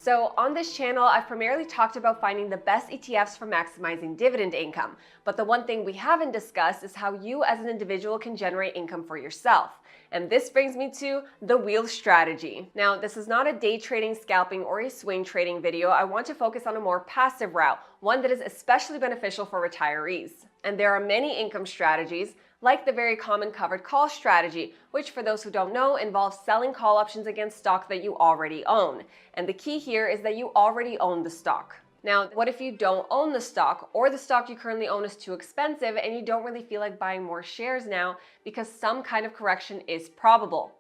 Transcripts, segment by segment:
So on this channel, I've primarily talked about finding the best ETFs for maximizing dividend income. But the one thing we haven't discussed is how you as an individual can generate income for yourself. And this brings me to the wheel strategy. Now, this is not a day trading, scalping, or a swing trading video. I want to focus on a more passive route, one that is especially beneficial for retirees. And there are many income strategies, like the very common covered call strategy, which for those who don't know involves selling call options against stock that you already own. And the key here is that you already own the stock. Now, what if you don't own the stock, or the stock you currently own is too expensive and you don't really feel like buying more shares now because some kind of correction is probable?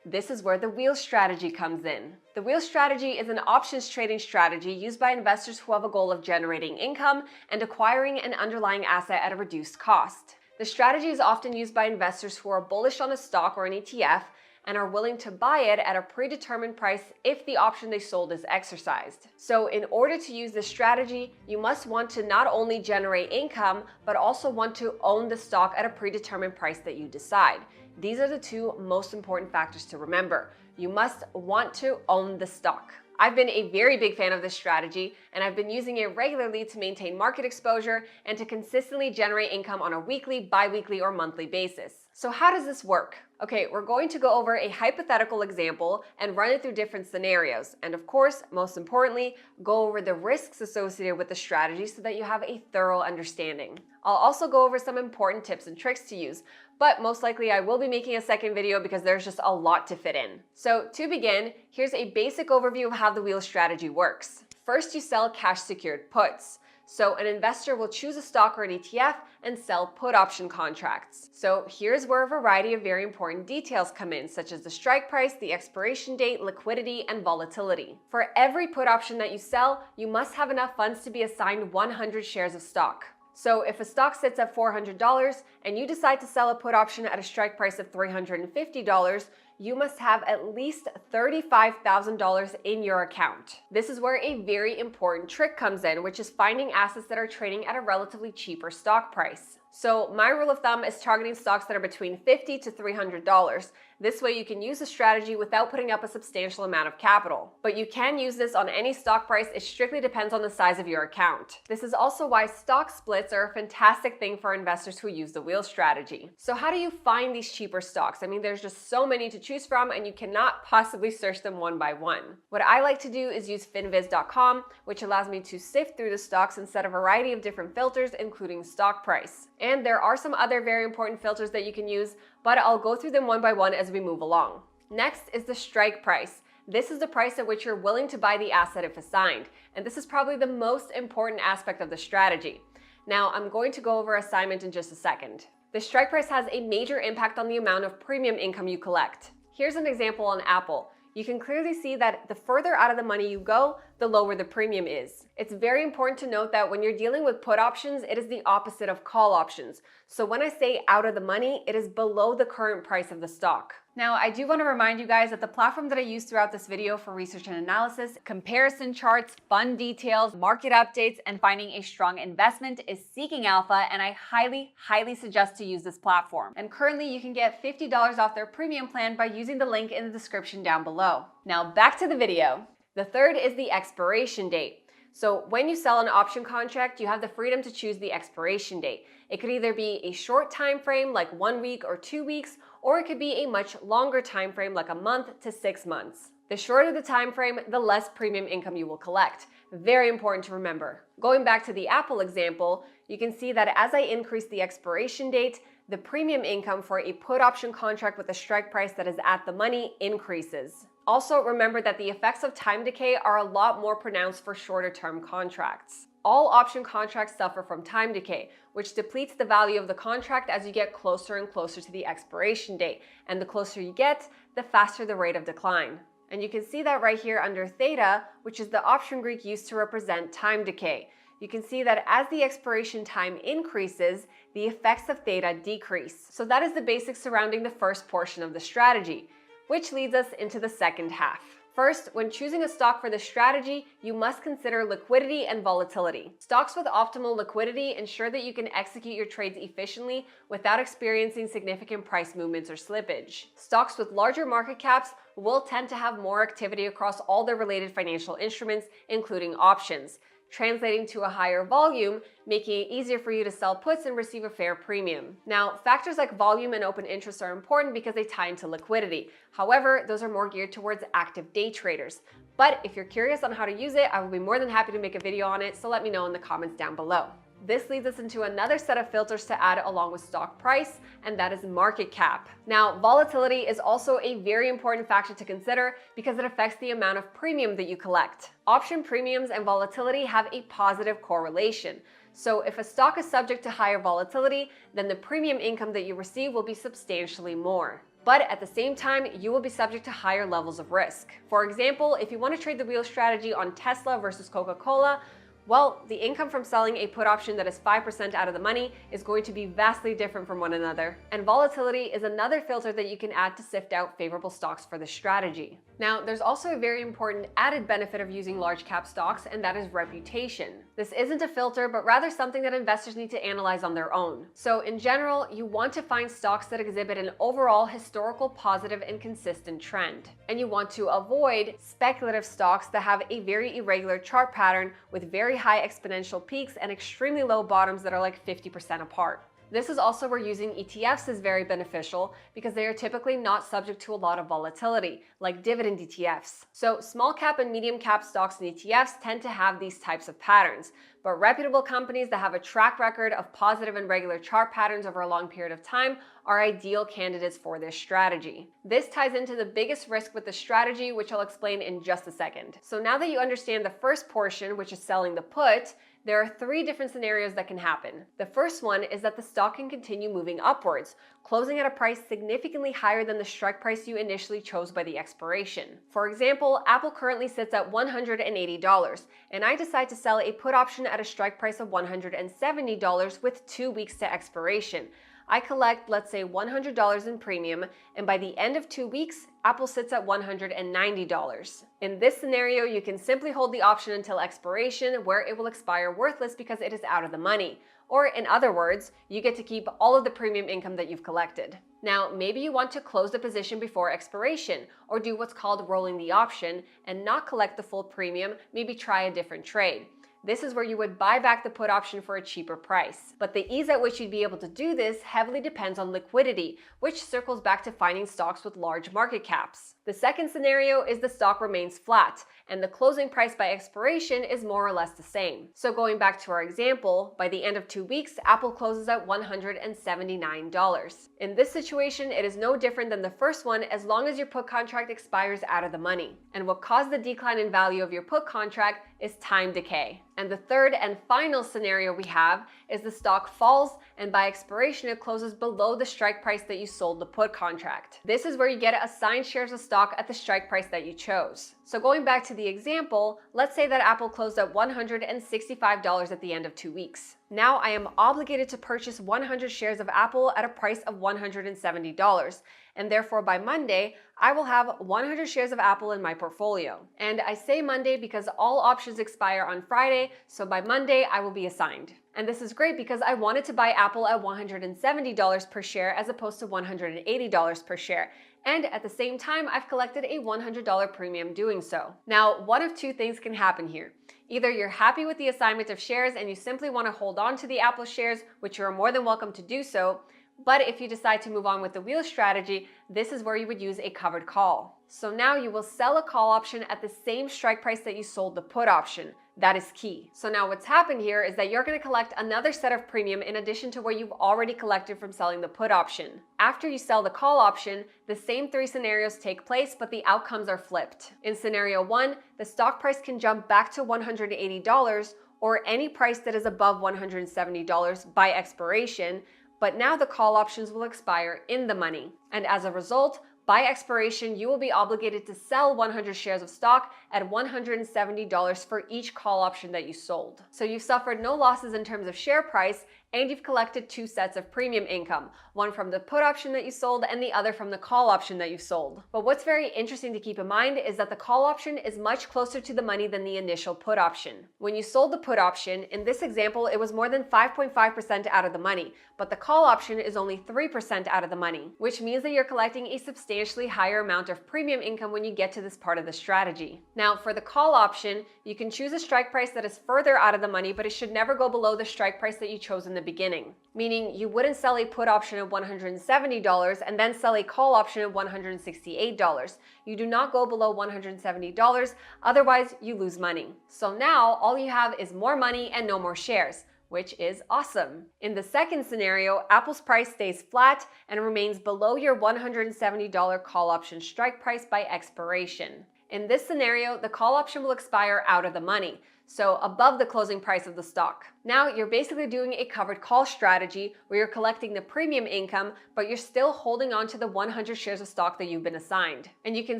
This is where the wheel strategy comes in. The wheel strategy is an options trading strategy used by investors who have a goal of generating income and acquiring an underlying asset at a reduced cost. The strategy is often used by investors who are bullish on a stock or an ETF and are willing to buy it at a predetermined price if the option they sold is exercised. So in order to use this strategy, you must want to not only generate income, but also want to own the stock at a predetermined price that you decide. These are the two most important factors to remember. You must want to own the stock. I've been a very big fan of this strategy, and I've been using it regularly to maintain market exposure and to consistently generate income on a weekly, bi-weekly, or monthly basis. So how does this work? Okay, we're going to go over a hypothetical example and run it through different scenarios. And of course, most importantly, go over the risks associated with the strategy so that you have a thorough understanding. I'll also go over some important tips and tricks to use, but most likely I will be making a second video because there's just a lot to fit in. So to begin, here's a basic overview of how the wheel strategy works. First, you sell cash secured puts. So an investor will choose a stock or an ETF and sell put option contracts. So here's where a variety of very important details come in, such as the strike price, the expiration date, liquidity, and volatility. For every put option that you sell, you must have enough funds to be assigned 100 shares of stock. So if a stock sits at $400 and you decide to sell a put option at a strike price of $350, you must have at least $35,000 in your account. This is where a very important trick comes in, which is finding assets that are trading at a relatively cheaper stock price. So my rule of thumb is targeting stocks that are between $50 to $300. This way you can use the strategy without putting up a substantial amount of capital. But you can use this on any stock price. It strictly depends on the size of your account. This is also why stock splits are a fantastic thing for investors who use the wheel strategy. So how do you find these cheaper stocks? I mean, there's just so many to choose from and you cannot possibly search them one by one. What I like to do is use finviz.com, which allows me to sift through the stocks and set a variety of different filters, including stock price. And there are some other very important filters that you can use, but I'll go through them one by one as we move along. Next is the strike price. This is the price at which you're willing to buy the asset if assigned, and this is probably the most important aspect of the strategy. Now, I'm going to go over assignment in just a second. The strike price has a major impact on the amount of premium income you collect. Here's an example on Apple. You can clearly see that the further out of the money you go, the lower the premium is. It's very important to note that when you're dealing with put options, it is the opposite of call options. So when I say out of the money, it is below the current price of the stock. Now, I do want to remind you guys that the platform that I use throughout this video for research and analysis, comparison charts, fund details, market updates, and finding a strong investment is Seeking Alpha, and I highly suggest to use this platform. And currently, you can get $50 off their premium plan by using the link in the description down below. Now, back to the video. The third is the expiration date. So when you sell an option contract, you have the freedom to choose the expiration date. It could either be a short time frame like 1 week or 2 weeks, or it could be a much longer time frame like a month to 6 months. The shorter the time frame, the less premium income you will collect. Very important to remember. Going back to the Apple example, you can see that as I increase the expiration date, the premium income for a put option contract with a strike price that is at the money increases. Also, remember that the effects of time decay are a lot more pronounced for shorter term contracts. All option contracts suffer from time decay, which depletes the value of the contract as you get closer and closer to the expiration date. And the closer you get, the faster the rate of decline. And you can see that right here under theta, which is the option Greek used to represent time decay. You can see that as the expiration time increases, the effects of theta decrease. So that is the basics surrounding the first portion of the strategy, which leads us into the second half. First, when choosing a stock for this strategy, you must consider liquidity and volatility. Stocks with optimal liquidity ensure that you can execute your trades efficiently without experiencing significant price movements or slippage. Stocks with larger market caps will tend to have more activity across all their related financial instruments, including options, translating to a higher volume, making it easier for you to sell puts and receive a fair premium. Now, factors like volume and open interest are important because they tie into liquidity. However, those are more geared towards active day traders. But if you're curious on how to use it, I will be more than happy to make a video on it, so let me know in the comments down below. This leads us into another set of filters to add along with stock price, and that is market cap. Now, volatility is also a very important factor to consider because it affects the amount of premium that you collect. Option premiums and volatility have a positive correlation. So if a stock is subject to higher volatility, then the premium income that you receive will be substantially more. But at the same time, you will be subject to higher levels of risk. For example, if you want to trade the wheel strategy on Tesla versus Coca-Cola, well, the income from selling a put option that is 5% out of the money is going to be vastly different from one another. And volatility is another filter that you can add to sift out favorable stocks for this strategy. Now, there's also a very important added benefit of using large cap stocks, and that is reputation. This isn't a filter, but rather something that investors need to analyze on their own. So in general, you want to find stocks that exhibit an overall historical positive and consistent trend. And you want to avoid speculative stocks that have a very irregular chart pattern with very high exponential peaks and extremely low bottoms that are like 50% apart. This is also where using ETFs is very beneficial because they are typically not subject to a lot of volatility, like dividend ETFs. So small cap and medium cap stocks and ETFs tend to have these types of patterns, but reputable companies that have a track record of positive and regular chart patterns over a long period of time are ideal candidates for this strategy. This ties into the biggest risk with the strategy, which I'll explain in just a second. So now that you understand the first portion, which is selling the put, there are 3 different scenarios that can happen. The first one is that the stock can continue moving upwards, closing at a price significantly higher than the strike price you initially chose by the expiration. For example, Apple currently sits at $180, and I decide to sell a put option at a strike price of $170 with 2 weeks to expiration. I collect, let's say, $100 in premium, and by the end of 2 weeks, Apple sits at $190. In this scenario, you can simply hold the option until expiration, where it will expire worthless because it is out of the money. Or in other words, you get to keep all of the premium income that you've collected. Now, maybe you want to close the position before expiration, or do what's called rolling the option and not collect the full premium, maybe try a different trade. This is where you would buy back the put option for a cheaper price. But the ease at which you'd be able to do this heavily depends on liquidity, which circles back to finding stocks with large market caps. The second scenario is the stock remains flat, and the closing price by expiration is more or less the same. So going back to our example, by the end of 2 weeks, Apple closes at $179. In this situation, it is no different than the first one as long as your put contract expires out of the money. And what caused the decline in value of your put contract is time decay. And the third and final scenario we have is the stock falls, and by expiration it closes below the strike price that you sold the put contract. This is where you get assigned shares of stock at the strike price that you chose. So going back to the example, let's say that Apple closed at $165 at the end of 2 weeks. Now I am obligated to purchase 100 shares of Apple at a price of $170. And therefore by Monday, I will have 100 shares of Apple in my portfolio. And I say Monday because all options expire on Friday, so by Monday I will be assigned. And this is great because I wanted to buy Apple at $170 per share as opposed to $180 per share. And at the same time, I've collected a $100 premium doing so. Now, one of 2 things can happen here. Either you're happy with the assignment of shares and you simply want to hold on to the Apple shares, which you are more than welcome to do so. But if you decide to move on with the wheel strategy, this is where you would use a covered call. So now you will sell a call option at the same strike price that you sold the put option. That is key. So now what's happened here is that you're going to collect another set of premium in addition to what you've already collected from selling the put option. After you sell the call option, the same 3 scenarios take place, but the outcomes are flipped. In scenario 1, the stock price can jump back to $180 or any price that is above $170 by expiration, but now the call options will expire in the money. And as a result, by expiration, you will be obligated to sell 100 shares of stock at $170 for each call option that you sold. So you've suffered no losses in terms of share price, and you've collected two sets of premium income, one from the put option that you sold and the other from the call option that you sold. But what's very interesting to keep in mind is that the call option is much closer to the money than the initial put option. When you sold the put option, in this example, it was more than 5.5% out of the money, but the call option is only 3% out of the money, which means that you're collecting a substantially higher amount of premium income when you get to this part of the strategy. Now, for the call option, you can choose a strike price that is further out of the money, but it should never go below the strike price that you chose in the beginning. Meaning you wouldn't sell a put option at $170 and then sell a call option at $168. You do not go below $170, otherwise you lose money. So now all you have is more money and no more shares, which is awesome. In the second scenario, Apple's price stays flat and remains below your $170 call option strike price by expiration. In this scenario, the call option will expire out of the money, so above the closing price of the stock. Now you're basically doing a covered call strategy where you're collecting the premium income, but you're still holding on to the 100 shares of stock that you've been assigned. And you can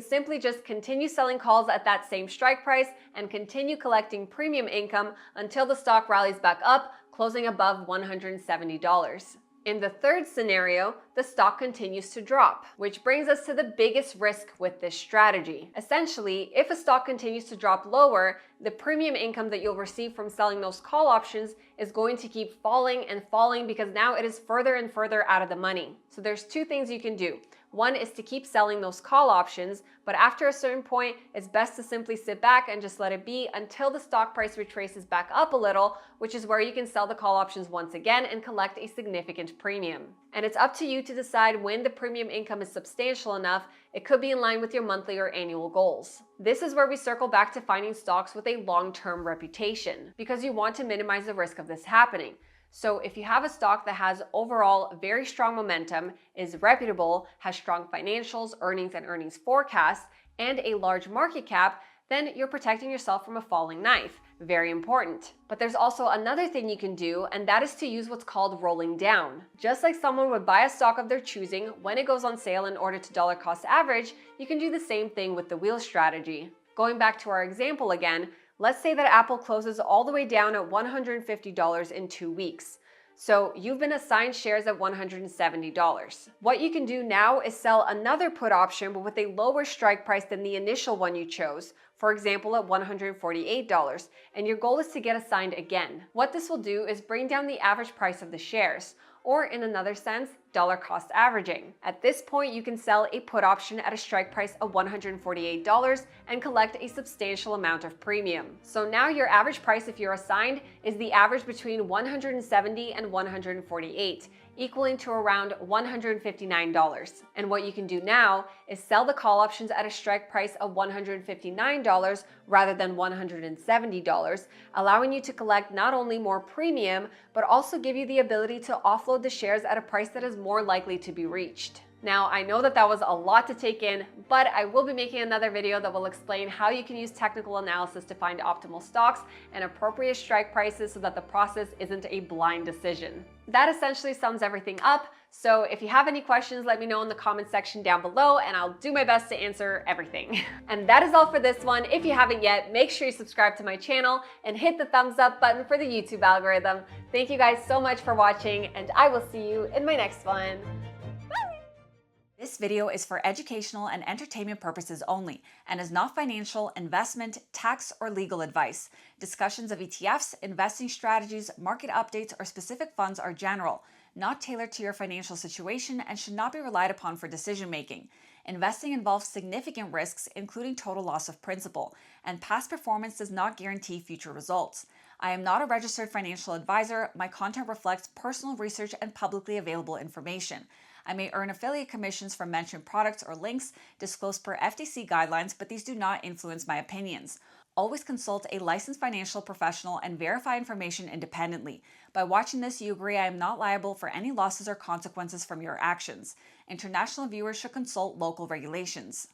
simply just continue selling calls at that same strike price and continue collecting premium income until the stock rallies back up, closing above $170. In the third scenario, the stock continues to drop, which brings us to the biggest risk with this strategy. Essentially, if a stock continues to drop lower, the premium income that you'll receive from selling those call options is going to keep falling and falling because now it is further and further out of the money. So there's two things you can do. One is to keep selling those call options, but after a certain point, it's best to simply sit back and just let it be until the stock price retraces back up a little, which is where you can sell the call options once again and collect a significant premium. And it's up to you to decide when the premium income is substantial enough. It could be in line with your monthly or annual goals. This is where we circle back to finding stocks with a long-term reputation, because you want to minimize the risk of this happening. So if you have a stock that has overall very strong momentum, is reputable, has strong financials, earnings and earnings forecasts, and a large market cap, then you're protecting yourself from a falling knife. Very important. But there's also another thing you can do, and that is to use what's called rolling down. Just like someone would buy a stock of their choosing when it goes on sale in order to dollar cost average, you can do the same thing with the wheel strategy. Going back to our example again, let's say that Apple closes all the way down at $150 in 2 weeks. So you've been assigned shares at $170. What you can do now is sell another put option but with a lower strike price than the initial one you chose, for example at $148, and your goal is to get assigned again. What this will do is bring down the average price of the shares, or in another sense, dollar cost averaging. At this point, you can sell a put option at a strike price of $148 and collect a substantial amount of premium. So now your average price, if you're assigned, is the average between $170 and $148, equaling to around $159. And what you can do now is sell the call options at a strike price of $159 rather than $170, allowing you to collect not only more premium, but also give you the ability to offload the shares at a price that is more likely to be reached. Now, I know that was a lot to take in, but I will be making another video that will explain how you can use technical analysis to find optimal stocks and appropriate strike prices so that the process isn't a blind decision. That essentially sums everything up. So if you have any questions, let me know in the comment section down below and I'll do my best to answer everything. And that is all for this one. If you haven't yet, make sure you subscribe to my channel and hit the thumbs up button for the YouTube algorithm. Thank you guys so much for watching, and I will see you in my next one. This video is for educational and entertainment purposes only and is not financial, investment, tax, or legal advice. Discussions of ETFs, investing strategies, market updates, or specific funds are general, not tailored to your financial situation, and should not be relied upon for decision-making. Investing involves significant risks, including total loss of principal, and past performance does not guarantee future results. I am not a registered financial advisor. My content reflects personal research and publicly available information. I may earn affiliate commissions from mentioned products or links disclosed per FTC guidelines, but these do not influence my opinions. Always consult a licensed financial professional and verify information independently. By watching this, you agree I am not liable for any losses or consequences from your actions. International viewers should consult local regulations.